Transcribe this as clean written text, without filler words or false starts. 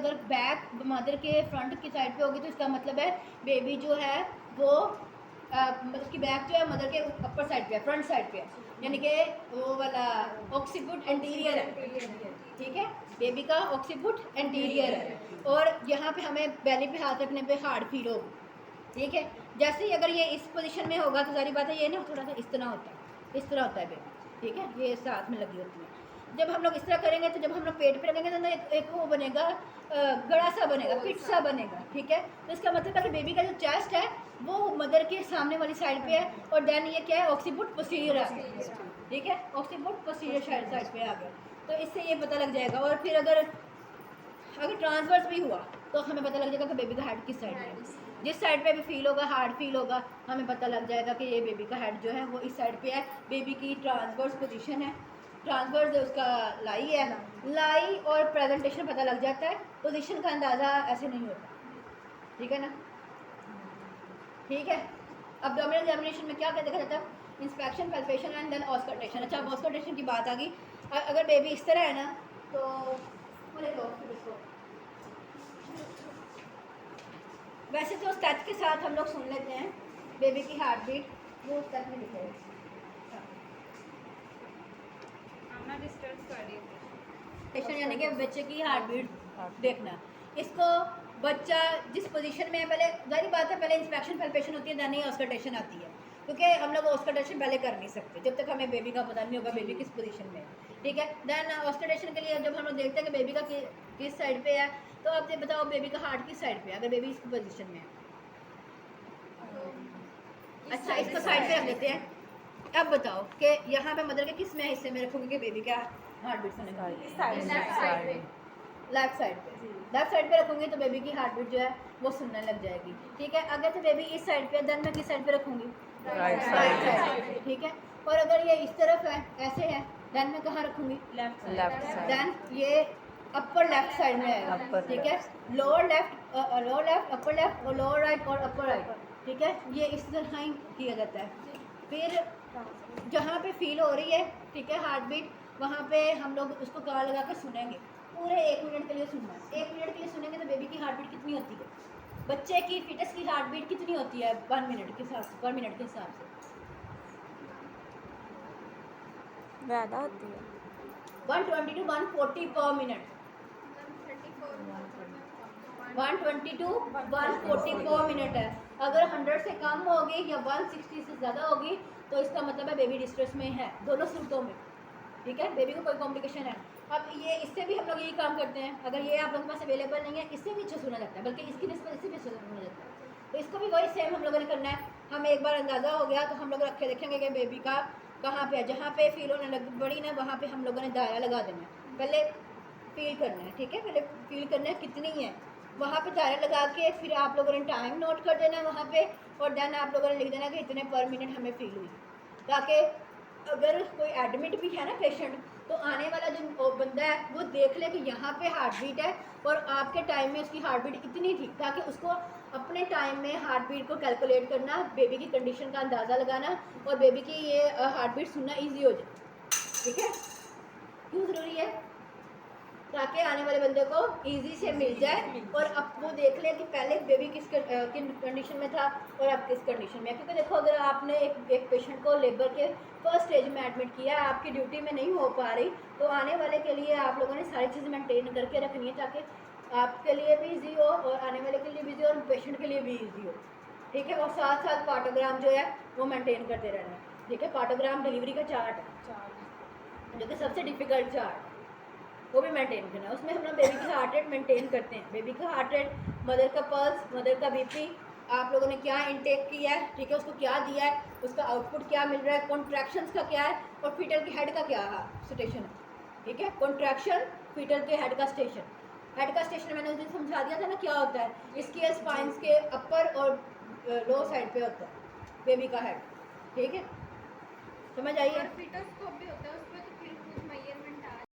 अगर back mother के front की साइड पे होगी तो इसका मतलब है बेबी जो है वो उसकी बैक जो है मदर के अपर साइड पे है, फ्रंट साइड पे है, यानी कि वो वाला ऑक्सीपुट एंटीरियर है, ठीक है। बेबी का ऑक्सीपुट एंटीरियर है और यहाँ पे हमें बेली पे हाथ रखने पे हार्ड फील होगी, ठीक है। जैसे ही अगर ये इस पोजीशन में होगा तो सारी बात है ये ना थोड़ा सा इस तरह होता है, इस तरह होता है बेबी, ठीक है, ये साथ में लगी होती है। जब हम लोग इस तरह करेंगे तो जब हम लोग पेट पे रखेंगे तो ना एक वो बनेगा, गड़ा सा बनेगा, पिट सा बनेगा, ठीक है। तो इसका मतलब है कि बेबी का जो चेस्ट है वो मदर के सामने वाली साइड पे है और देन ये क्या है ऑक्सीपुट पोस्टीरियर आ गया, ठीक है, ऑक्सीपुट पोस्टीरियर साइड पे आ गया। तो इससे ये पता लग जाएगा। और फिर अगर ट्रांसवर्स भी हुआ तो हमें पता लग जाएगा कि बेबी का हेड किस साइड पे है। जिस साइड पे भी फील होगा, हार्ड फील होगा, हमें पता लग जाएगा कि ये बेबी का हेड जो है वो इस साइड पे है। बेबी की ट्रांसवर्स पोजीशन है, ट्रांसवर्स उसका लाई है, लाई और प्रेजेंटेशन पता लग जाता है, पोजीशन का अंदाज़ा ऐसे नहीं होता, ठीक है ना, ठीक है। अब्डोमिनल एग्जामिनेशन में क्या क्या देखा जाता है, inspection, palpation and then auscultation. अच्छा, अब ऑस्कल्टेशन की बात आ गई। अगर बेबी इस तरह है ना तो बोले लो फिर उसको, वैसे तो स्टेच के साथ हम लोग सुन लेते हैं बेबी की हार्ट बीट, वो स्टेच में लिखे हैं, यानी कि बच्चे की हार्ट बीट देखना। इसको बच्चा जिस पोजीशन में है, पहले जारी बात है पहले इंस्पेक्शन पैल्पेशन होती है, देन ही ऑस्कल्टेशन आती है, क्योंकि हम लोग ऑस्कल्टेशन पहले कर नहीं सकते जब तक हमें बेबी का पता नहीं होगा बेबी किस पोजीशन में है, ठीक है। देन ऑस्कल्टेशन के लिए जब हम लोग देखते हैं कि बेबी का किस साइड पे है, तो आप ये बताओ बेबी का हार्ट किस साइड पे है, अगर बेबी इस पोजीशन में है। अच्छा, इसको साइड पे रख देते हैं। अब बताओ कि यहाँ पे मदर के किस में हिस्से में रखोगे कि बेबी का हार्ट बीट सुने, लेफ्ट साइड पे, लेफ्ट साइड पे रखूंगी तो बेबी की हार्ट बीट जो है वो सुनने लग जाएगी, ठीक है। अगर तो बेबी इस साइड पे, देन मैं किस साइड पे रखूंगी, राइट साइड, ठीक है। और अगर ये इस तरफ है, ऐसे है, देन मैं कहाँ रखूंगी, लेफ्ट साइड, देन ये अपर लेफ्ट साइड में आएगा, ठीक है। लोअर लेफ्ट, अपर लेफ्ट और लोअर राइट और अपर राइट, ठीक है। ये इस तरह ही किया जाता है। फिर जहाँ पे फील हो रही है, ठीक है, हार्ट बीट, वहाँ पे हम लोग उसको कान लगा कर सुनेंगे, पूरे 1 मिनट के लिए सुनना है। 1 मिनट के लिए सुनेंगे तो बेबी की हार्ट बीट कितनी होती है, बच्चे की फिटस की हार्ट बीट कितनी होती है 1 मिनट के हिसाब से, 1 मिनट के हिसाब से ज़्यादा होती है 120 टू 140 पर मिनट, 120 टू 140 पर मिनट है। अगर 100 से कम होगी या 160 से ज़्यादा होगी तो इसका मतलब है बेबी डिस्ट्रेस में है, दोनों सूरतों में, ठीक है। बेबी को कोई कॉम्प्लिकेशन है। अब ये इससे भी हम लोग यही काम करते हैं, अगर ये आप लोगों के पास अवेलेबल नहीं है, इससे भी अच्छा सुना जाता है, बल्कि इसकी निस्बत इससे भी अच्छा सुना जाता है। तो इसको भी वही सेम हम लोगों ने करना है। हम एक बार अंदाज़ा हो गया तो हम लोग रखे देखेंगे कि बेबी का कहाँ पे है, जहाँ पे फील होने लग बड़ी ना वहाँ पे हम लोगों ने दायरा लगा देना है, पहले फील करना है, ठीक है, पहले फील करना है कितनी है, वहाँ पे दायरा लगा के फिर आप लोगों ने टाइम नोट कर देना है वहाँ पे, और देन आप लोगों ने लिख देना कि इतने पर मिनट हमें फील हुई, ताकि अगर कोई एडमिट भी है ना पेशेंट, तो आने वाला जो बंदा है वो देख ले कि यहाँ पे हार्ट बीट है और आपके टाइम में उसकी हार्ट बीट इतनी थी, ताकि उसको अपने टाइम में हार्ट बीट को कैलकुलेट करना, बेबी की कंडीशन का अंदाज़ा लगाना और बेबी की ये हार्ट बीट सुनना ईजी हो जाए, ठीक है। क्यों ज़रूरी है, ताकि आने वाले बंदे को इजी से मिल जाए और अब वो देख ले कि पहले बेबी किस कंडीशन में था और अब किस कंडीशन में है। क्योंकि देखो अगर आपने एक पेशेंट को लेबर के फर्स्ट स्टेज में एडमिट किया, आपकी ड्यूटी में नहीं हो पा रही, तो आने वाले के लिए आप लोगों ने सारी चीज़ मेंटेन करके रखनी है, ताकि आपके लिए भी ईजी हो और आने वाले के लिए भी ईजी हो और पेशेंट के लिए भी ईजी हो, ठीक है। और साथ साथ पार्टोग्राम जो है वो मेंटेन करते रहना है, ठीक है। पार्टोग्राम डिलीवरी का चार्ट है जो कि सबसे डिफिकल्ट चार्ट, वो भी मेंटेन करना है। उसमें हम लोग बेबी की हार्ट रेट मेंटेन करते हैं, बेबी का हार्ट रेट, मदर का पल्स, मदर का बीपी, आप लोगों ने क्या इनटेक किया है, ठीक है, उसको क्या दिया है, उसका आउटपुट क्या मिल रहा है, कॉन्ट्रैक्शंस का क्या है और फीटल के हेड का क्या स्टेशन है, ठीक है। कॉन्ट्रैक्शन, फीटल के हेड का स्टेशन, हेड का स्टेशन मैंने उस दिन समझा दिया था ना क्या होता है, इसके स्पाइंस के अपर और लो साइड पे होता है बेबी का हेड, ठीक है, समझ आइए। फीटस को भी होता है